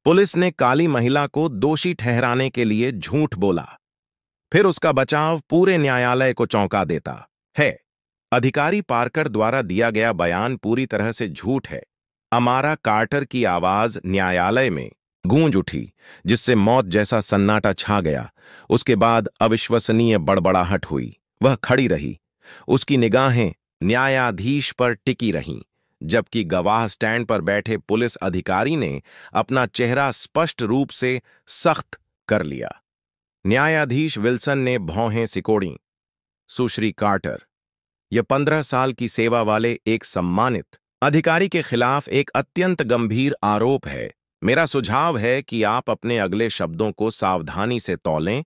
Police ने काली महिला को दोषी ठहराने के लिए झूठ बोला। फिर उसका बचाव पूरे न्यायालय को चौंका देता है। अधिकारी पार्कर द्वारा दिया गया बयान पूरी तरह से झूठ है। अमारा कार्टर की आवाज न्यायालय में गूंज उठी, जिससे मौत जैसा सन्नाटा छा गया। उसके बाद अविश्वसनीय बड़बड़ाहट हुई। वह खड़ी रही। उसकी निगाहें न्यायाधीश पर टिकी रहीं, जबकि गवाह स्टैंड पर बैठे पुलिस अधिकारी ने अपना चेहरा स्पष्ट रूप से सख्त कर लिया। न्यायाधीश विल्सन ने भौहें सिकोड़ीं। सुश्री कार्टर, यह 15 साल की सेवा वाले एक सम्मानित अधिकारी के खिलाफ एक अत्यंत गंभीर आरोप है। मेरा सुझाव है कि आप अपने अगले शब्दों को सावधानी से तौलें।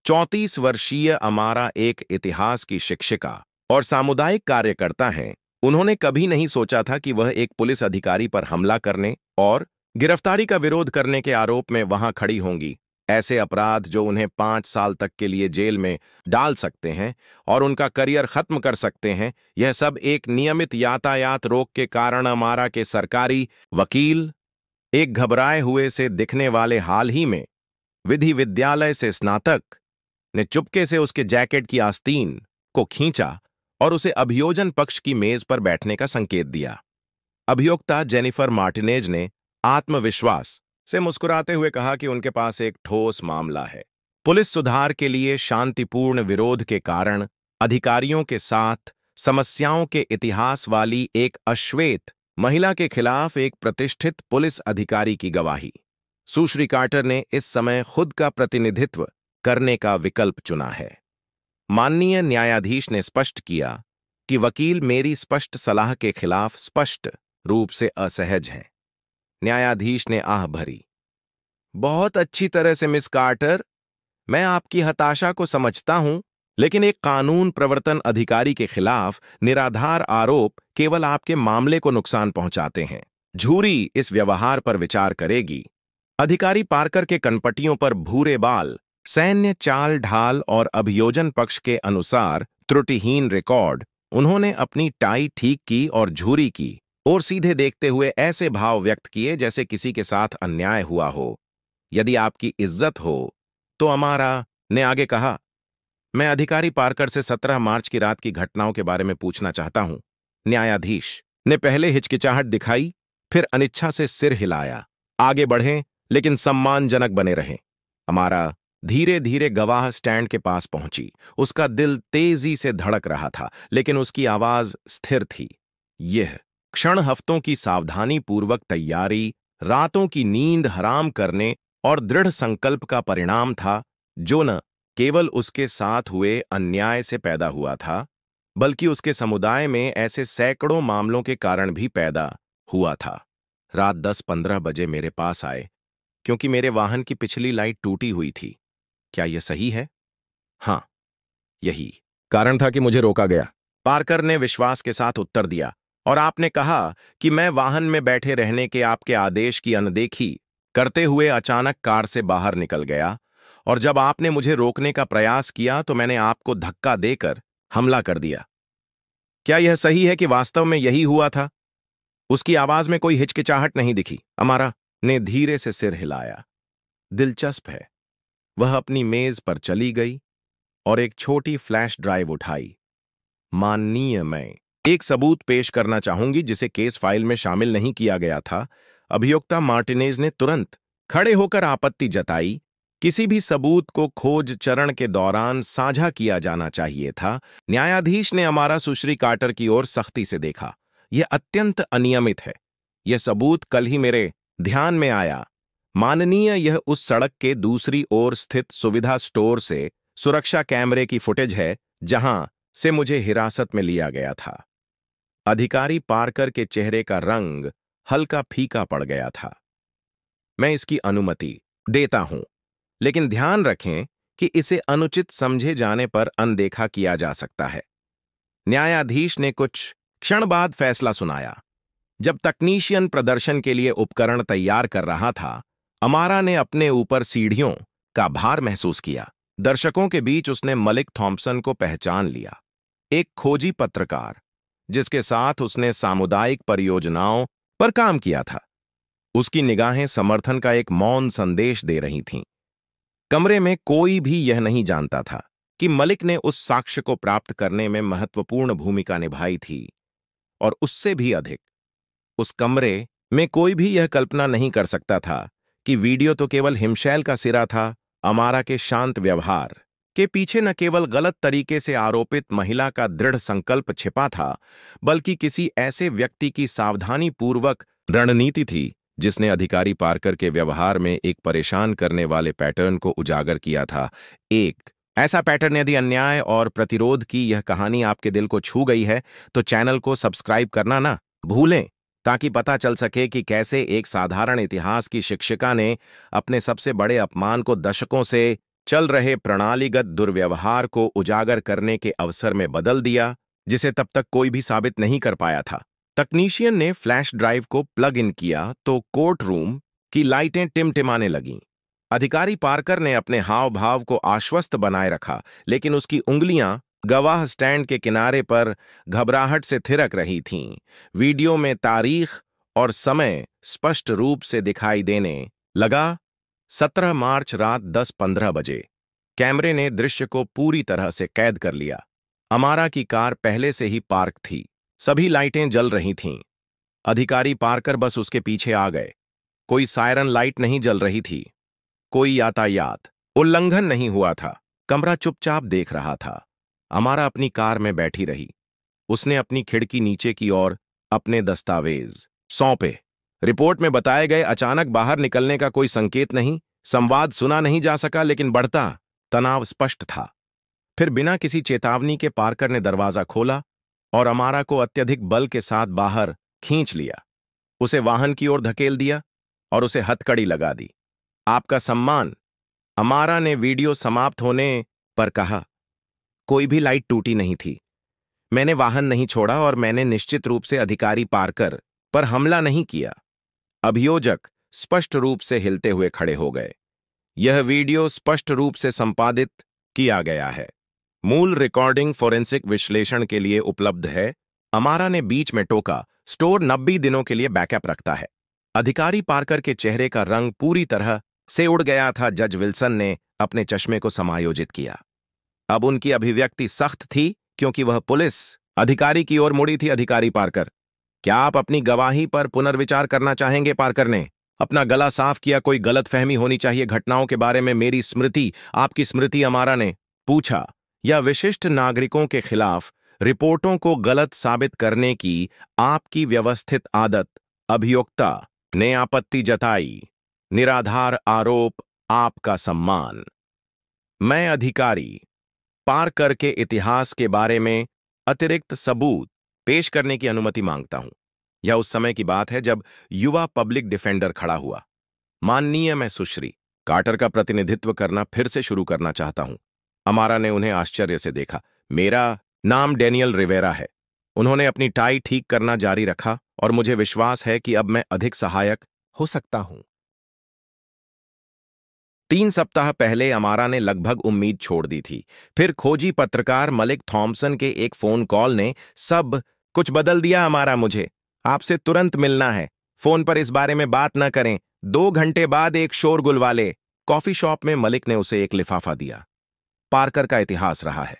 34 वर्षीय अमारा एक इतिहास की शिक्षिका और सामुदायिक कार्यकर्ता हैं। उन्होंने कभी नहीं सोचा था कि वह एक पुलिस अधिकारी पर हमला करने और गिरफ्तारी का विरोध करने के आरोप में वहां खड़ी होंगी। ऐसे अपराध जो उन्हें 5 साल तक के लिए जेल में डाल सकते हैं और उनका करियर खत्म कर सकते हैं, यह सब एक नियमित यातायात रोक के कारण अमारा के सरकारी वकील, एक घबराए हुए से दिखने वाले हाल ही में विधि विद्यालय से स्नातक, ने चुपके से उसके जैकेट की आस्तीन को खींचा और उसे अभियोजन पक्ष की मेज पर बैठने का संकेत दिया। अभियोक्ता जेनिफर मार्टिनेज ने आत्मविश्वास से मुस्कुराते हुए कहा कि उनके पास एक ठोस मामला है। पुलिस सुधार के लिए शांतिपूर्ण विरोध के कारण अधिकारियों के साथ समस्याओं के इतिहास वाली एक अश्वेत महिला के खिलाफ एक प्रतिष्ठित पुलिस अधिकारी की गवाही। सुश्री कार्टर ने इस समय खुद का प्रतिनिधित्व करने का विकल्प चुना है। माननीय न्यायाधीश ने स्पष्ट किया कि वकील मेरी स्पष्ट सलाह के खिलाफ स्पष्ट रूप से असहज हैं। न्यायाधीश ने आह भरी। बहुत अच्छी तरह से मिस कार्टर, मैं आपकी हताशा को समझता हूं, लेकिन एक कानून प्रवर्तन अधिकारी के खिलाफ निराधार आरोप केवल आपके मामले को नुकसान पहुंचाते हैं। जूरी इस व्यवहार पर विचार करेगी। अधिकारी पार्कर के कनपटियों पर भूरे बाल, सैन्य चाल ढाल और अभियोजन पक्ष के अनुसार त्रुटिहीन रिकॉर्ड। उन्होंने अपनी टाई ठीक की और झूरी की और सीधे देखते हुए ऐसे भाव व्यक्त किए जैसे किसी के साथ अन्याय हुआ हो। यदि आपकी इज्जत हो तो, अमारा ने आगे कहा, मैं अधिकारी पार्कर से 17 मार्च की रात की घटनाओं के बारे में पूछना चाहता हूं। न्यायाधीश ने पहले हिचकिचाहट दिखाई, फिर अनिच्छा से सिर हिलाया। आगे बढ़ें, लेकिन सम्मानजनक बने रहें। अमारा धीरे धीरे गवाह स्टैंड के पास पहुंची। उसका दिल तेजी से धड़क रहा था, लेकिन उसकी आवाज स्थिर थी। यह क्षण हफ्तों की सावधानीपूर्वक तैयारी, रातों की नींद हराम करने और दृढ़ संकल्प का परिणाम था, जो न केवल उसके साथ हुए अन्याय से पैदा हुआ था, बल्कि उसके समुदाय में ऐसे सैकड़ों मामलों के कारण भी पैदा हुआ था। रात 10-15 बजे मेरे पास आए क्योंकि मेरे वाहन की पिछली लाइट टूटी हुई थी। क्या यह सही है? हाँ, यही कारण था कि मुझे रोका गया, पार्कर ने विश्वास के साथ उत्तर दिया। और आपने कहा कि मैं वाहन में बैठे रहने के आपके आदेश की अनदेखी करते हुए अचानक कार से बाहर निकल गया, और जब आपने मुझे रोकने का प्रयास किया तो मैंने आपको धक्का देकर हमला कर दिया। क्या यह सही है कि वास्तव में यही हुआ था? उसकी आवाज में कोई हिचकिचाहट नहीं दिखी। अमारा ने धीरे से सिर हिलाया। दिलचस्प है। वह अपनी मेज पर चली गई और एक छोटी फ्लैश ड्राइव उठाई। माननीय, मैं एक सबूत पेश करना चाहूंगी जिसे केस फाइल में शामिल नहीं किया गया था। अभियोक्ता मार्टिनेज ने तुरंत खड़े होकर आपत्ति जताई। किसी भी सबूत को खोज चरण के दौरान साझा किया जाना चाहिए था। न्यायाधीश ने अमारा सुश्री कार्टर की ओर सख्ती से देखा। यह अत्यंत अनियमित है। यह सबूत कल ही मेरे ध्यान में आया। माननीय, यह उस सड़क के दूसरी ओर स्थित सुविधा स्टोर से सुरक्षा कैमरे की फुटेज है जहां से मुझे हिरासत में लिया गया था। अधिकारी पार्कर के चेहरे का रंग हल्का फीका पड़ गया था। मैं इसकी अनुमति देता हूं, लेकिन ध्यान रखें कि इसे अनुचित समझे जाने पर अनदेखा किया जा सकता है। न्यायाधीश ने कुछ क्षण बाद फैसला सुनाया। जब तकनीशियन प्रदर्शन के लिए उपकरण तैयार कर रहा था, अमारा ने अपने ऊपर सीढ़ियों का भार महसूस किया। दर्शकों के बीच उसने मलिक थॉम्पसन को पहचान लिया, एक खोजी पत्रकार जिसके साथ उसने सामुदायिक परियोजनाओं पर काम किया था। उसकी निगाहें समर्थन का एक मौन संदेश दे रही थीं। कमरे में कोई भी यह नहीं जानता था कि मलिक ने उस साक्ष्य को प्राप्त करने में महत्वपूर्ण भूमिका निभाई थी, और उससे भी अधिक, उस कमरे में कोई भी यह कल्पना नहीं कर सकता था कि वीडियो तो केवल हिमशैल का सिरा था। अमारा के शांत व्यवहार के पीछे न केवल गलत तरीके से आरोपित महिला का दृढ़ संकल्प छिपा था, बल्कि किसी ऐसे व्यक्ति की सावधानीपूर्वक रणनीति थी जिसने अधिकारी पार्कर के व्यवहार में एक परेशान करने वाले पैटर्न को उजागर किया था। एक ऐसा पैटर्न। यदि अन्याय और प्रतिरोध की यह कहानी आपके दिल को छू गई है तो चैनल को सब्सक्राइब करना ना भूलें, ताकि पता चल सके कि कैसे एक साधारण इतिहास की शिक्षिका ने अपने सबसे बड़े अपमान को दशकों से चल रहे प्रणालीगत दुर्व्यवहार को उजागर करने के अवसर में बदल दिया, जिसे तब तक कोई भी साबित नहीं कर पाया था। तकनीशियन ने फ्लैश ड्राइव को प्लग इन किया तो कोर्ट रूम की लाइटें टिमटिमाने लगीं। अधिकारी पार्कर ने अपने हाव भाव को आश्वस्त बनाए रखा, लेकिन उसकी उंगलियां गवाह स्टैंड के किनारे पर घबराहट से थिरक रही थीं। वीडियो में तारीख और समय स्पष्ट रूप से दिखाई देने लगा। 17 मार्च रात 10:15 बजे। कैमरे ने दृश्य को पूरी तरह से कैद कर लिया। अमारा की कार पहले से ही पार्क थी। सभी लाइटें जल रही थीं। अधिकारी पार्कर बस उसके पीछे आ गए। कोई सायरन लाइट नहीं जल रही थी। कोई यातायात उल्लंघन नहीं हुआ था। कमरा चुपचाप देख रहा था। अमारा अपनी कार में बैठी रही। उसने अपनी खिड़की नीचे की और अपने दस्तावेज सौंपे। रिपोर्ट में बताए गए अचानक बाहर निकलने का कोई संकेत नहीं। संवाद सुना नहीं जा सका, लेकिन बढ़ता तनाव स्पष्ट था। फिर बिना किसी चेतावनी के पार्कर ने दरवाजा खोला और अमारा को अत्यधिक बल के साथ बाहर खींच लिया। उसे वाहन की ओर धकेल दिया और उसे हथकड़ी लगा दी। आपका सम्मान, अमारा ने वीडियो समाप्त होने पर कहा। कोई भी लाइट टूटी नहीं थी। मैंने वाहन नहीं छोड़ा और मैंने निश्चित रूप से अधिकारी पार्कर पर हमला नहीं किया। अभियोजक स्पष्ट रूप से हिलते हुए खड़े हो गए। यह वीडियो स्पष्ट रूप से संपादित किया गया है। मूल रिकॉर्डिंग फोरेंसिक विश्लेषण के लिए उपलब्ध है। अमारा ने बीच में टोका। स्टोर 90 दिनों के लिए बैकअप रखता है। अधिकारी पार्कर के चेहरे का रंग पूरी तरह से उड़ गया था। जज विल्सन ने अपने चश्मे को समायोजित किया। अब उनकी अभिव्यक्ति सख्त थी, क्योंकि वह पुलिस अधिकारी की ओर मुड़ी थी। अधिकारी पार्कर, क्या आप अपनी गवाही पर पुनर्विचार करना चाहेंगे? पार्कर ने अपना गला साफ किया। कोई गलतफहमी होनी चाहिए घटनाओं के बारे में। मेरी स्मृति आपकी स्मृति? अमारा ने पूछा। या विशिष्ट नागरिकों के खिलाफ रिपोर्टों को गलत साबित करने की आपकी व्यवस्थित आदत? अभियोक्ता ने आपत्ति जताई। निराधार आरोप, आपका सम्मान। मैं अधिकारी पार्कर के इतिहास के बारे में अतिरिक्त सबूत पेश करने की अनुमति मांगता हूं। यह उस समय की बात है जब युवा पब्लिक डिफेंडर खड़ा हुआ। माननीय, मैं सुश्री कार्टर का प्रतिनिधित्व करना फिर से शुरू करना चाहता हूं। अमारा ने उन्हें आश्चर्य से देखा। मेरा नाम डेनियल रिवेरा है। उन्होंने अपनी टाई ठीक करना जारी रखा, और मुझे विश्वास है कि अब मैं अधिक सहायक हो सकता हूं। 3 सप्ताह पहले अमारा ने लगभग उम्मीद छोड़ दी थी। फिर खोजी पत्रकार मलिक थॉम्पसन के एक फोन कॉल ने सब कुछ बदल दिया। अमारा, मुझे आपसे तुरंत मिलना है। फोन पर इस बारे में बात न करें। 2 घंटे बाद एक शोरगुल वाले कॉफी शॉप में मलिक ने उसे एक लिफाफा दिया। पार्कर का इतिहास रहा है।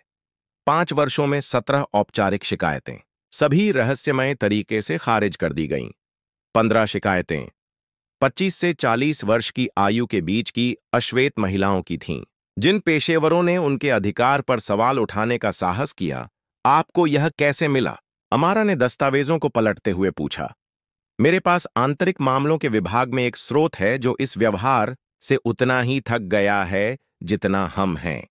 5 वर्षों में 17 औपचारिक शिकायतें, सभी रहस्यमय तरीके से खारिज कर दी गईं। 15 शिकायतें 25 से 40 वर्ष की आयु के बीच की अश्वेत महिलाओं की थीं, जिन पेशेवरों ने उनके अधिकार पर सवाल उठाने का साहस किया। आपको यह कैसे मिला? अमारा ने दस्तावेजों को पलटते हुए पूछा। मेरे पास आंतरिक मामलों के विभाग में एक स्रोत है जो इस व्यवहार से उतना ही थक गया है जितना हम हैं।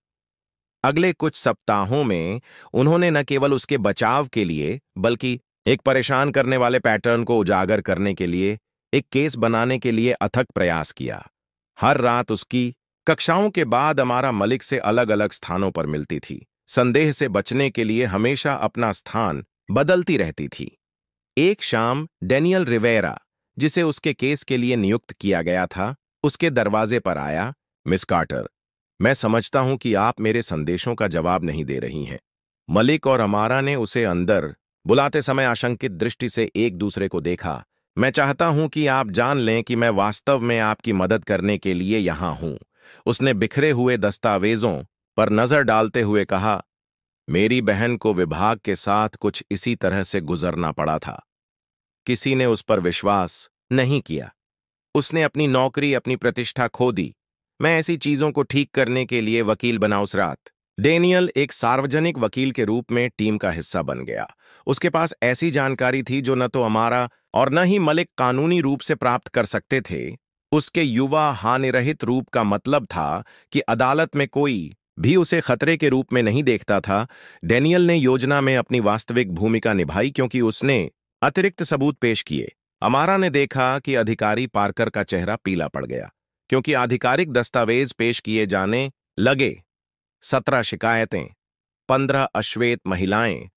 अगले कुछ सप्ताहों में उन्होंने न केवल उसके बचाव के लिए, बल्कि एक परेशान करने वाले पैटर्न को उजागर करने के लिए एक केस बनाने के लिए अथक प्रयास किया। हर रात उसकी कक्षाओं के बाद अमारा मलिक से अलग अलग स्थानों पर मिलती थी। संदेह से बचने के लिए हमेशा अपना स्थान बदलती रहती थी। एक शाम डेनियल रिवेरा, जिसे उसके केस के लिए नियुक्त किया गया था, उसके दरवाजे पर आया। मिस कार्टर, मैं समझता हूं कि आप मेरे संदेशों का जवाब नहीं दे रही हैं। मलिक और अमारा ने उसे अंदर बुलाते समय आशंकित दृष्टि से एक दूसरे को देखा। मैं चाहता हूं कि आप जान लें कि मैं वास्तव में आपकी मदद करने के लिए यहां हूं। उसने बिखरे हुए दस्तावेजों पर नजर डालते हुए कहा, मेरी बहन को विभाग के साथ कुछ इसी तरह से गुजरना पड़ा था। किसी ने उस पर विश्वास नहीं किया। उसने अपनी नौकरी, अपनी प्रतिष्ठा खो दी। मैं ऐसी चीजों को ठीक करने के लिए वकील बना उस रात। डेनियल एक सार्वजनिक वकील के रूप में टीम का हिस्सा बन गया। उसके पास ऐसी जानकारी थी जो न तो हमारा और न ही मलिक कानूनी रूप से प्राप्त कर सकते थे। उसके युवा हानिरहित रूप का मतलब था कि अदालत में कोई भी उसे खतरे के रूप में नहीं देखता था। डेनियल ने योजना में अपनी वास्तविक भूमिका निभाई क्योंकि उसने अतिरिक्त सबूत पेश किए। अमारा ने देखा कि अधिकारी पार्कर का चेहरा पीला पड़ गया क्योंकि आधिकारिक दस्तावेज पेश किए जाने लगे। 17 शिकायतें, 15 अश्वेत महिलाएं,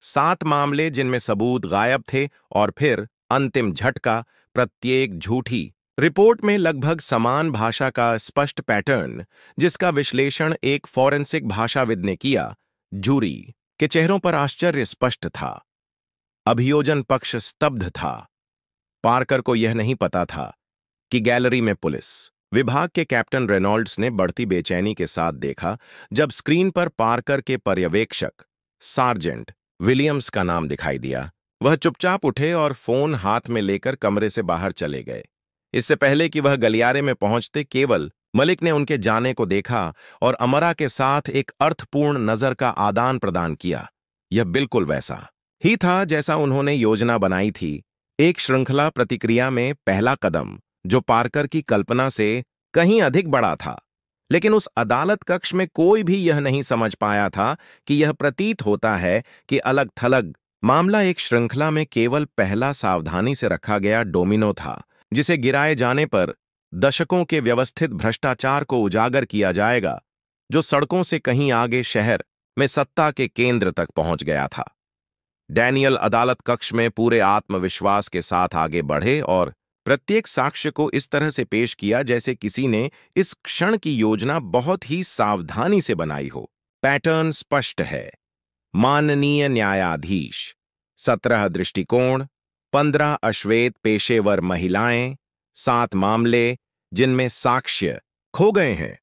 7 मामले जिनमें सबूत गायब थे, और फिर अंतिम झटका, प्रत्येक झूठी रिपोर्ट में लगभग समान भाषा का स्पष्ट पैटर्न, जिसका विश्लेषण एक फॉरेंसिक भाषाविद ने किया। जूरी के चेहरों पर आश्चर्य स्पष्ट था। अभियोजन पक्ष स्तब्ध था। पार्कर को यह नहीं पता था कि गैलरी में पुलिस विभाग के कैप्टन रेनॉल्ड्स ने बढ़ती बेचैनी के साथ देखा जब स्क्रीन पर पार्कर के पर्यवेक्षक सार्जेंट विलियम्स का नाम दिखाई दिया। वह चुपचाप उठे और फोन हाथ में लेकर कमरे से बाहर चले गए। इससे पहले कि वह गलियारे में पहुंचते, केवल मलिक ने उनके जाने को देखा और अमरा के साथ एक अर्थपूर्ण नजर का आदान प्रदान किया। यह बिल्कुल वैसा ही था जैसा उन्होंने योजना बनाई थी, एक श्रृंखला प्रतिक्रिया में पहला कदम जो पार्कर की कल्पना से कहीं अधिक बड़ा था। लेकिन उस अदालत कक्ष में कोई भी यह नहीं समझ पाया था कि यह प्रतीत होता है कि अलग थलग मामला एक श्रृंखला में केवल पहला सावधानी से रखा गया डोमिनो था, जिसे गिराए जाने पर दशकों के व्यवस्थित भ्रष्टाचार को उजागर किया जाएगा, जो सड़कों से कहीं आगे शहर में सत्ता के केंद्र तक पहुंच गया था। डैनियल अदालत कक्ष में पूरे आत्मविश्वास के साथ आगे बढ़े और प्रत्येक साक्ष्य को इस तरह से पेश किया जैसे किसी ने इस क्षण की योजना बहुत ही सावधानी से बनाई हो। पैटर्न स्पष्ट है। माननीय न्यायाधीश, 17 दृष्टिकोण, 15 अश्वेत पेशेवर महिलाएं, 7 मामले जिनमें साक्ष्य खो गए हैं।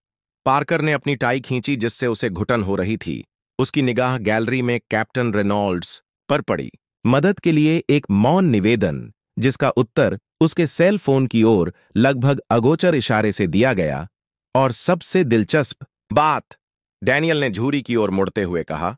पार्कर ने अपनी टाई खींची जिससे उसे घुटन हो रही थी। उसकी निगाह गैलरी में कैप्टन रेनॉल्ड्स पर पड़ी। मदद के लिए एक मौन निवेदन, जिसका उत्तर उसके सेल फोन की ओर लगभग अगोचर इशारे से दिया गया। और सबसे दिलचस्प बात, डैनियल ने झूरी की ओर मुड़ते हुए कहा,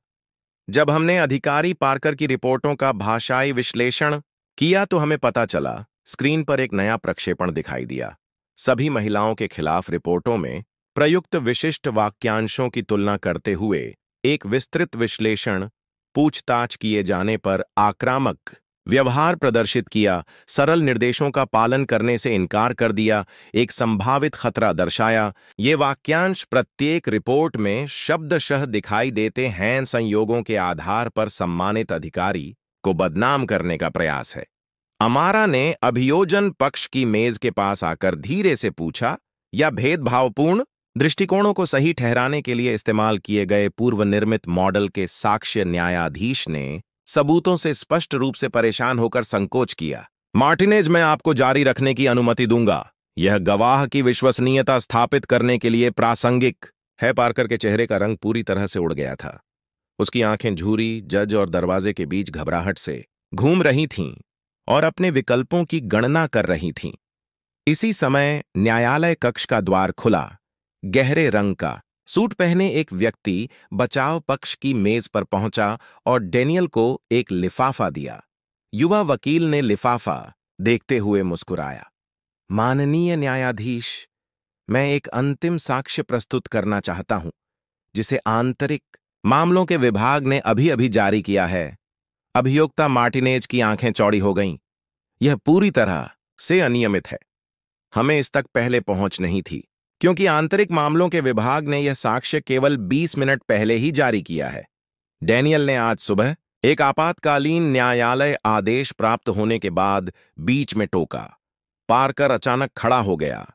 जब हमने अधिकारी पार्कर की रिपोर्टों का भाषाई विश्लेषण किया तो हमें पता चला। स्क्रीन पर एक नया प्रक्षेपण दिखाई दिया। सभी महिलाओं के खिलाफ रिपोर्टों में प्रयुक्त विशिष्ट वाक्यांशों की तुलना करते हुए एक विस्तृत विश्लेषण, पूछताछ किए जाने पर आक्रामक व्यवहार प्रदर्शित किया, सरल निर्देशों का पालन करने से इनकार कर दिया, एक संभावित खतरा दर्शाया। ये वाक्यांश प्रत्येक रिपोर्ट में शब्दशः दिखाई देते हैं, संयोगों के आधार पर सम्मानित अधिकारी को बदनाम करने का प्रयास है। अमारा ने अभियोजन पक्ष की मेज के पास आकर धीरे से पूछा, या भेदभावपूर्ण दृष्टिकोणों को सही ठहराने के लिए इस्तेमाल किए गए पूर्व निर्मित मॉडल के साक्ष्य न्यायाधीश ने सबूतों से स्पष्ट रूप से परेशान होकर संकोच किया। मार्टिनेज, मैं आपको जारी रखने की अनुमति दूंगा। यह गवाह की विश्वसनीयता स्थापित करने के लिए प्रासंगिक है। पार्कर के चेहरे का रंग पूरी तरह से उड़ गया था। उसकी आंखें झूरी जज और दरवाजे के बीच घबराहट से घूम रही थीं और अपने विकल्पों की गणना कर रही थीं। इसी समय न्यायालय कक्ष का द्वार खुला। गहरे रंग का सूट पहने एक व्यक्ति बचाव पक्ष की मेज पर पहुंचा और डेनियल को एक लिफाफा दिया। युवा वकील ने लिफाफा देखते हुए मुस्कुराया। माननीय न्यायाधीश, मैं एक अंतिम साक्ष्य प्रस्तुत करना चाहता हूं, जिसे आंतरिक मामलों के विभाग ने अभी-अभी जारी किया है। अभियोक्ता मार्टिनेज की आंखें चौड़ी हो गईं। यह पूरी तरह से अनियमित है। हमें इस तक पहले पहुंच नहीं थी, क्योंकि आंतरिक मामलों के विभाग ने यह साक्ष्य केवल 20 मिनट पहले ही जारी किया है। डैनियल ने आज सुबह एक आपातकालीन न्यायालय आदेश प्राप्त होने के बाद बीच में टोका। पार्कर अचानक खड़ा हो गया।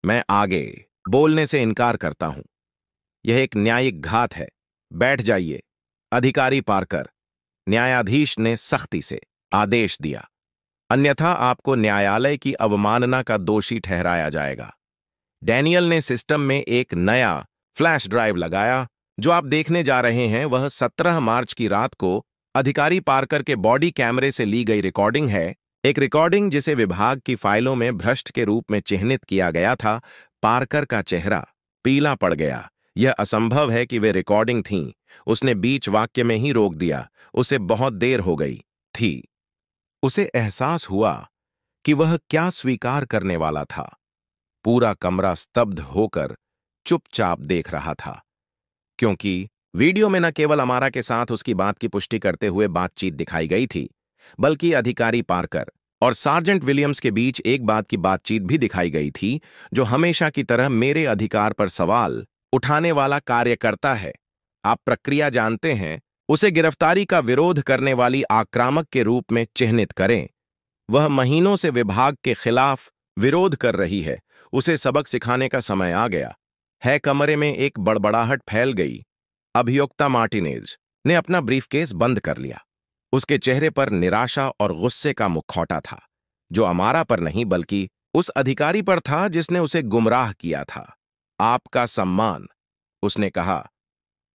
मैं आगे बोलने से इनकार करता हूं। यह एक न्यायिक घात है। बैठ जाइए, अधिकारी पार्कर, न्यायाधीश ने सख्ती से आदेश दिया। अन्यथा आपको न्यायालय की अवमानना का दोषी ठहराया जाएगा। डैनियल ने सिस्टम में एक नया फ्लैश ड्राइव लगाया। जो आप देखने जा रहे हैं वह 17 मार्च की रात को अधिकारी पार्कर के बॉडी कैमरे से ली गई रिकॉर्डिंग है। एक रिकॉर्डिंग जिसे विभाग की फाइलों में भ्रष्ट के रूप में चिह्नित किया गया था। पार्कर का चेहरा पीला पड़ गया। यह असंभव है कि वे रिकॉर्डिंग थीं। उसने बीच वाक्य में ही रोक दिया। उसे बहुत देर हो गई थी। उसे एहसास हुआ कि वह क्या स्वीकार करने वाला था। पूरा कमरा स्तब्ध होकर चुपचाप देख रहा था, क्योंकि वीडियो में न केवल अमारा के साथ उसकी बात की पुष्टि करते हुए बातचीत दिखाई गई थी, बल्कि अधिकारी पार्कर और सार्जेंट विलियम्स के बीच एक बात की बातचीत भी दिखाई गई थी, जो हमेशा की तरह मेरे अधिकार पर सवाल उठाने वाला कार्य करता है। आप प्रक्रिया जानते हैं। उसे गिरफ्तारी का विरोध करने वाली आक्रामक के रूप में चिह्नित करें। वह महीनों से विभाग के खिलाफ विरोध कर रही है। उसे सबक सिखाने का समय आ गया है। कमरे में एक बड़बड़ाहट फैल गई। अभियोक्ता मार्टिनेज ने अपना ब्रीफकेस बंद कर लिया। उसके चेहरे पर निराशा और गुस्से का मुखौटा था, जो अमारा पर नहीं बल्कि उस अधिकारी पर था जिसने उसे गुमराह किया था। आपका सम्मान, उसने कहा।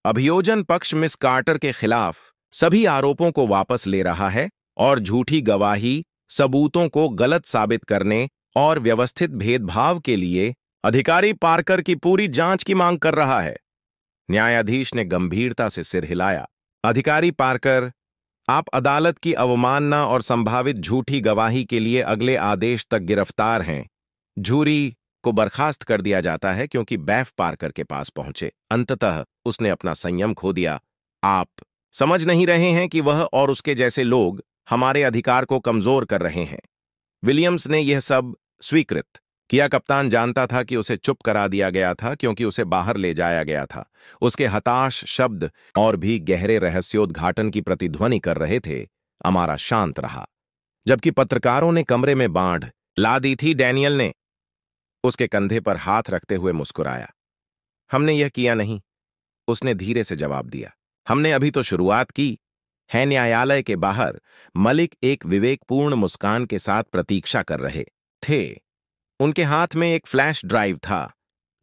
अभियोजन पक्ष मिस कार्टर के खिलाफ सभी आरोपों को वापस ले रहा है और झूठी गवाही, सबूतों को गलत साबित करने और व्यवस्थित भेदभाव के लिए अधिकारी पार्कर की पूरी जांच की मांग कर रहा है। न्यायाधीश ने गंभीरता से सिर हिलाया। अधिकारी पार्कर, आप अदालत की अवमानना और संभावित झूठी गवाही के लिए अगले आदेश तक गिरफ्तार हैं। जूरी को बर्खास्त कर दिया जाता है क्योंकि बैफ पार्कर के पास पहुंचे। अंततः उसने अपना संयम खो दिया। आप समझ नहीं रहे हैं कि वह और उसके जैसे लोग हमारे अधिकार को कमजोर कर रहे हैं। विलियम्स ने यह सब स्वीकृत किया। कप्तान जानता था कि उसे चुप करा दिया गया था क्योंकि उसे बाहर ले जाया गया था। उसके हताश शब्द और भी गहरे रहस्योद्घाटन की प्रतिध्वनि कर रहे थे। अमारा शांत रहा, जबकि पत्रकारों ने कमरे में बाढ़ ला दी थी। डैनियल ने उसके कंधे पर हाथ रखते हुए मुस्कुराया। हमने यह किया नहीं, उसने धीरे से जवाब दिया। हमने अभी तो शुरुआत की है। न्यायालय के बाहर मलिक एक विवेकपूर्ण मुस्कान के साथ प्रतीक्षा कर रहे थे। उनके हाथ में एक फ्लैश ड्राइव था,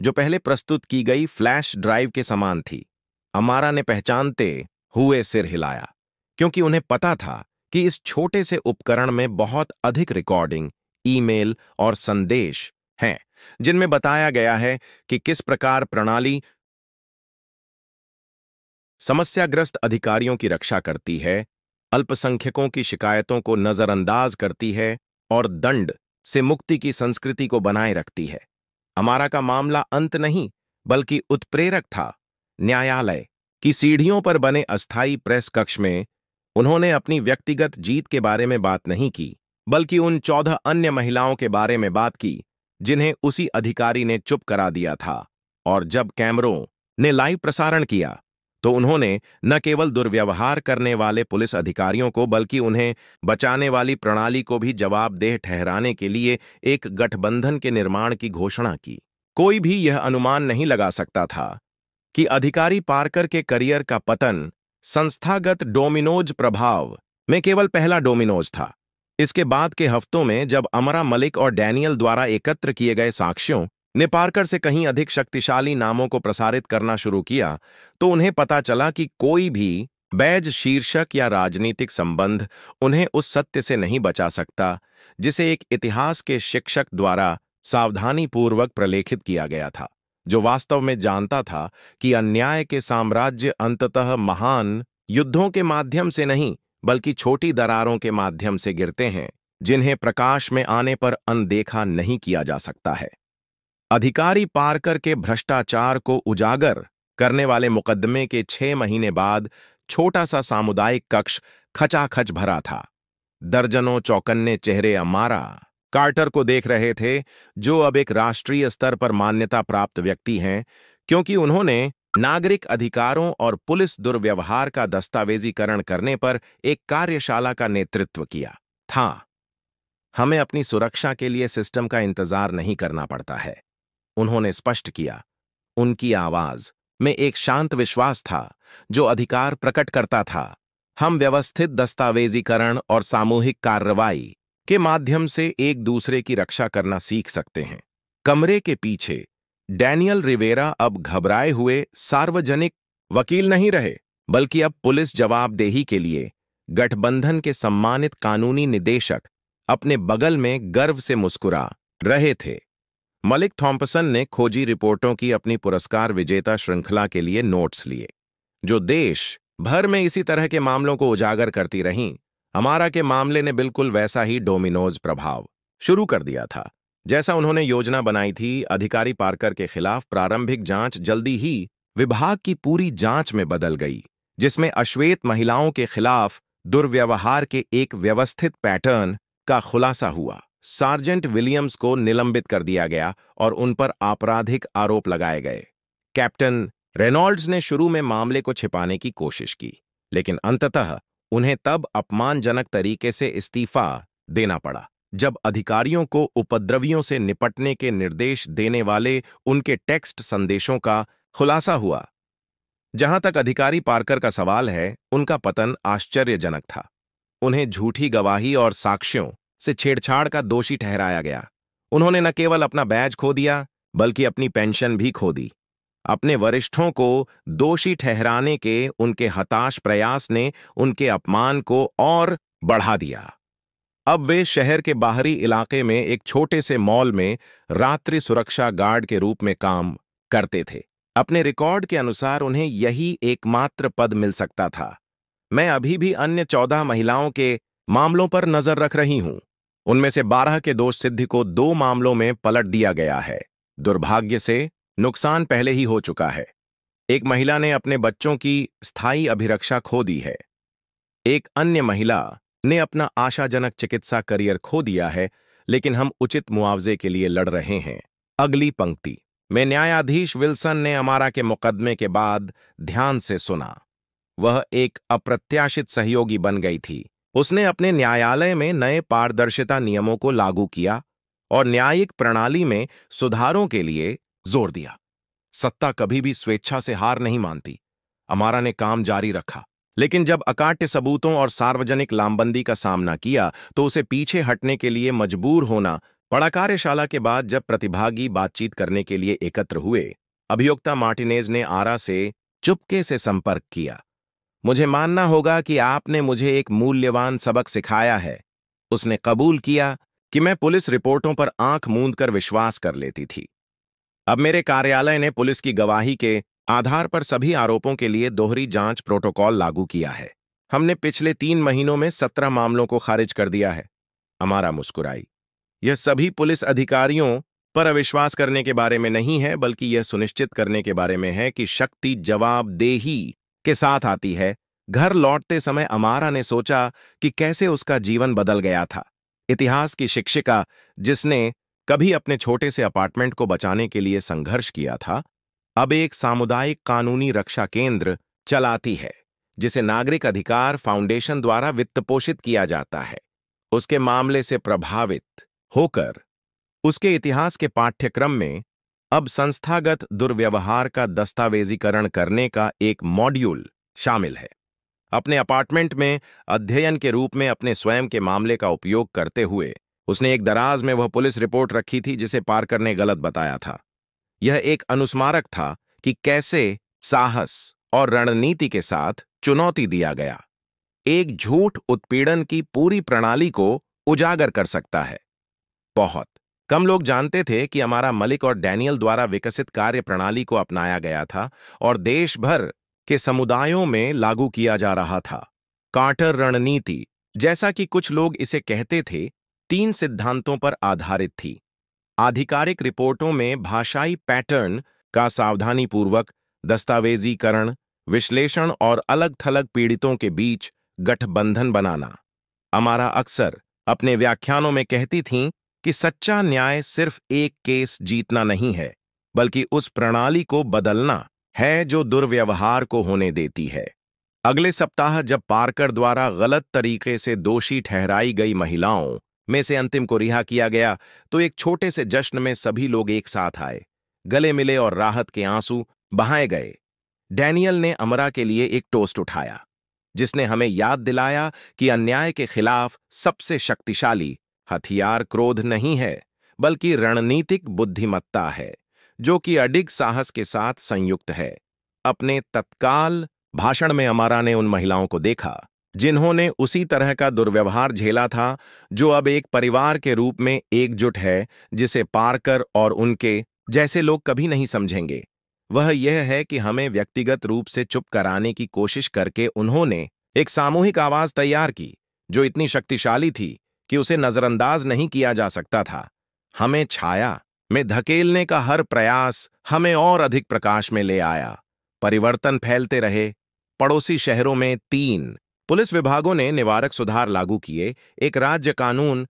जो पहले प्रस्तुत की गई फ्लैश ड्राइव के समान थी। अमारा ने पहचानते हुए सिर हिलाया, क्योंकि उन्हें पता था कि इस छोटे से उपकरण में बहुत अधिक रिकॉर्डिंग, ईमेल और संदेश हैं, जिनमें बताया गया है कि किस प्रकार प्रणाली समस्याग्रस्त अधिकारियों की रक्षा करती है, अल्पसंख्यकों की शिकायतों को नजरअंदाज करती है और दंड से मुक्ति की संस्कृति को बनाए रखती है। अमारा का मामला अंत नहीं, बल्कि उत्प्रेरक था। न्यायालय की सीढ़ियों पर बने अस्थायी प्रेस कक्ष में उन्होंने अपनी व्यक्तिगत जीत के बारे में बात नहीं की, बल्कि उन 14 अन्य महिलाओं के बारे में बात की जिन्हें उसी अधिकारी ने चुप करा दिया था। और जब कैमरों ने लाइव प्रसारण किया तो उन्होंने न केवल दुर्व्यवहार करने वाले पुलिस अधिकारियों को, बल्कि उन्हें बचाने वाली प्रणाली को भी जवाबदेह ठहराने के लिए एक गठबंधन के निर्माण की घोषणा की। कोई भी यह अनुमान नहीं लगा सकता था कि अधिकारी पार्कर के करियर का पतन संस्थागत डोमिनोज प्रभाव में केवल पहला डोमिनोज था। इसके बाद के हफ्तों में जब अमरा मलिक और डैनियल द्वारा एकत्र किए गए साक्ष्यों ने पार्कर से कहीं अधिक शक्तिशाली नामों को प्रसारित करना शुरू किया, तो उन्हें पता चला कि कोई भी बैज शीर्षक या राजनीतिक संबंध उन्हें उस सत्य से नहीं बचा सकता जिसे एक इतिहास के शिक्षक द्वारा सावधानीपूर्वक प्रलेखित किया गया था, जो वास्तव में जानता था कि अन्याय के साम्राज्य अंततः महान युद्धों के माध्यम से नहीं, बल्कि छोटी दरारों के माध्यम से गिरते हैं, जिन्हें प्रकाश में आने पर अनदेखा नहीं किया जा सकता है। अधिकारी पार्कर के भ्रष्टाचार को उजागर करने वाले मुकदमे के 6 महीने बाद छोटा सा सामुदायिक कक्ष खचाखच भरा था। दर्जनों चौकन्ने चेहरे अमारा कार्टर को देख रहे थे, जो अब एक राष्ट्रीय स्तर पर मान्यता प्राप्त व्यक्ति हैं, क्योंकि उन्होंने नागरिक अधिकारों और पुलिस दुर्व्यवहार का दस्तावेजीकरण करने पर एक कार्यशाला का नेतृत्व किया था। हमें अपनी सुरक्षा के लिए सिस्टम का इंतजार नहीं करना पड़ता है, उन्होंने स्पष्ट किया। उनकी आवाज में एक शांत विश्वास था जो अधिकार प्रकट करता था। हम व्यवस्थित दस्तावेजीकरण और सामूहिक कार्रवाई के माध्यम से एक दूसरे की रक्षा करना सीख सकते हैं। कमरे के पीछे डैनियल रिवेरा अब घबराए हुए सार्वजनिक वकील नहीं रहे, बल्कि अब पुलिस जवाबदेही के लिए गठबंधन के सम्मानित कानूनी निदेशक अपने बगल में गर्व से मुस्कुरा रहे थे। मलिक थॉम्पसन ने खोजी रिपोर्टों की अपनी पुरस्कार विजेता श्रृंखला के लिए नोट्स लिए, जो देश भर में इसी तरह के मामलों को उजागर करती रहीं। हमारा के मामले ने बिल्कुल वैसा ही डोमिनोज प्रभाव शुरू कर दिया था जैसा उन्होंने योजना बनाई थी। अधिकारी पार्कर के खिलाफ प्रारंभिक जांच जल्दी ही विभाग की पूरी जांच में बदल गई, जिसमें अश्वेत महिलाओं के खिलाफ दुर्व्यवहार के एक व्यवस्थित पैटर्न का खुलासा हुआ। सार्जेंट विलियम्स को निलंबित कर दिया गया और उन पर आपराधिक आरोप लगाए गए। कैप्टन रेनॉल्ड्स ने शुरू में मामले को छिपाने की कोशिश की, लेकिन अंततः उन्हें तब अपमानजनक तरीके से इस्तीफा देना पड़ा जब अधिकारियों को उपद्रवियों से निपटने के निर्देश देने वाले उनके टेक्स्ट संदेशों का खुलासा हुआ। जहां तक अधिकारी पार्कर का सवाल है, उनका पतन आश्चर्यजनक था। उन्हें झूठी गवाही और साक्ष्यों से छेड़छाड़ का दोषी ठहराया गया। उन्होंने न केवल अपना बैज खो दिया, बल्कि अपनी पेंशन भी खो दी। अपने वरिष्ठों को दोषी ठहराने के उनके हताश प्रयास ने उनके अपमान को और बढ़ा दिया। अब वे शहर के बाहरी इलाके में एक छोटे से मॉल में रात्रि सुरक्षा गार्ड के रूप में काम करते थे। अपने रिकॉर्ड के अनुसार उन्हें यही एकमात्र पद मिल सकता था। मैं अभी भी अन्य 14 महिलाओं के मामलों पर नजर रख रही हूं। उनमें से 12 के दोष सिद्धि को 2 मामलों में पलट दिया गया है। दुर्भाग्य से नुकसान पहले ही हो चुका है। एक महिला ने अपने बच्चों की स्थायी अभिरक्षा खो दी है। एक अन्य महिला ने अपना आशाजनक चिकित्सा करियर खो दिया है, लेकिन हम उचित मुआवजे के लिए लड़ रहे हैं। अगली पंक्ति में न्यायाधीश विल्सन ने अमारा के मुकदमे के बाद ध्यान से सुना। वह एक अप्रत्याशित सहयोगी बन गई थी। उसने अपने न्यायालय में नए पारदर्शिता नियमों को लागू किया और न्यायिक प्रणाली में सुधारों के लिए जोर दिया। सत्ता कभी भी स्वेच्छा से हार नहीं मानती। अमारा ने काम जारी रखा, लेकिन जब अकाट्य सबूतों और सार्वजनिक लामबंदी का सामना किया तो उसे पीछे हटने के लिए मजबूर होना पड़ा। कार्यशाला के बाद जब प्रतिभागी बातचीत करने के लिए एकत्र हुए, अभियोक्ता मार्टिनेज ने आरा से चुपके से संपर्क किया। मुझे मानना होगा कि आपने मुझे एक मूल्यवान सबक सिखाया है। उसने कबूल किया कि मैं पुलिस रिपोर्टों पर आंख मूंद कर विश्वास कर लेती थी। अब मेरे कार्यालय ने पुलिस की गवाही के आधार पर सभी आरोपों के लिए दोहरी जांच प्रोटोकॉल लागू किया है। हमने पिछले 3 महीनों में 17 मामलों को खारिज कर दिया है। अमारा मुस्कुराई। यह सभी पुलिस अधिकारियों पर अविश्वास करने के बारे में नहीं है, बल्कि यह सुनिश्चित करने के बारे में है कि शक्ति जवाबदेही के साथ आती है। घर लौटते समय अमारा ने सोचा कि कैसे उसका जीवन बदल गया था। इतिहास की शिक्षिका, जिसने कभी अपने छोटे से अपार्टमेंट को बचाने के लिए संघर्ष किया था, अब एक सामुदायिक कानूनी रक्षा केंद्र चलाती है, जिसे नागरिक अधिकार फाउंडेशन द्वारा वित्त पोषित किया जाता है। उसके मामले से प्रभावित होकर उसके इतिहास के पाठ्यक्रम में अब संस्थागत दुर्व्यवहार का दस्तावेजीकरण करने का एक मॉड्यूल शामिल है। अपने अपार्टमेंट में अध्ययन के रूप में अपने स्वयं के मामले का उपयोग करते हुए उसने एक दराज में वह पुलिस रिपोर्ट रखी थी जिसे पार्कर ने गलत बताया था। यह एक अनुस्मारक था कि कैसे साहस और रणनीति के साथ चुनौती दिया गया एक झूठ उत्पीड़न की पूरी प्रणाली को उजागर कर सकता है। बहुत कम लोग जानते थे कि हमारा मलिक और डैनियल द्वारा विकसित कार्य प्रणाली को अपनाया गया था और देश भर के समुदायों में लागू किया जा रहा था। कार्टर रणनीति, जैसा कि कुछ लोग इसे कहते थे, 3 सिद्धांतों पर आधारित थी। आधिकारिक रिपोर्टों में भाषाई पैटर्न का सावधानीपूर्वक दस्तावेजीकरण, विश्लेषण और अलग-थलग पीड़ितों के बीच गठबंधन बनाना। अमारा अक्सर अपने व्याख्यानों में कहती थीं कि सच्चा न्याय सिर्फ एक केस जीतना नहीं है, बल्कि उस प्रणाली को बदलना है जो दुर्व्यवहार को होने देती है। अगले सप्ताह जब पार्कर द्वारा गलत तरीके से दोषी ठहराई गई महिलाओं में से अंतिम को रिहा किया गया, तो एक छोटे से जश्न में सभी लोग एक साथ आए, गले मिले और राहत के आंसू बहाए गए। डैनियल ने अमरा के लिए एक टोस्ट उठाया, जिसने हमें याद दिलाया कि अन्याय के खिलाफ सबसे शक्तिशाली हथियार क्रोध नहीं है, बल्कि रणनीतिक बुद्धिमत्ता है, जो कि अडिग साहस के साथ संयुक्त है। अपने तत्काल भाषण में अमारा ने उन महिलाओं को देखा जिन्होंने उसी तरह का दुर्व्यवहार झेला था, जो अब एक परिवार के रूप में एकजुट है, जिसे पारकर और उनके जैसे लोग कभी नहीं समझेंगे। वह यह है कि हमें व्यक्तिगत रूप से चुप कराने की कोशिश करके उन्होंने एक सामूहिक आवाज तैयार की, जो इतनी शक्तिशाली थी कि उसे नजरअंदाज नहीं किया जा सकता था। हमें छाया में धकेलने का हर प्रयास हमें और अधिक प्रकाश में ले आया। परिवर्तन फैलते रहे। पड़ोसी शहरों में 3 पुलिस विभागों ने निवारक सुधार लागू किए। एक राज्य कानून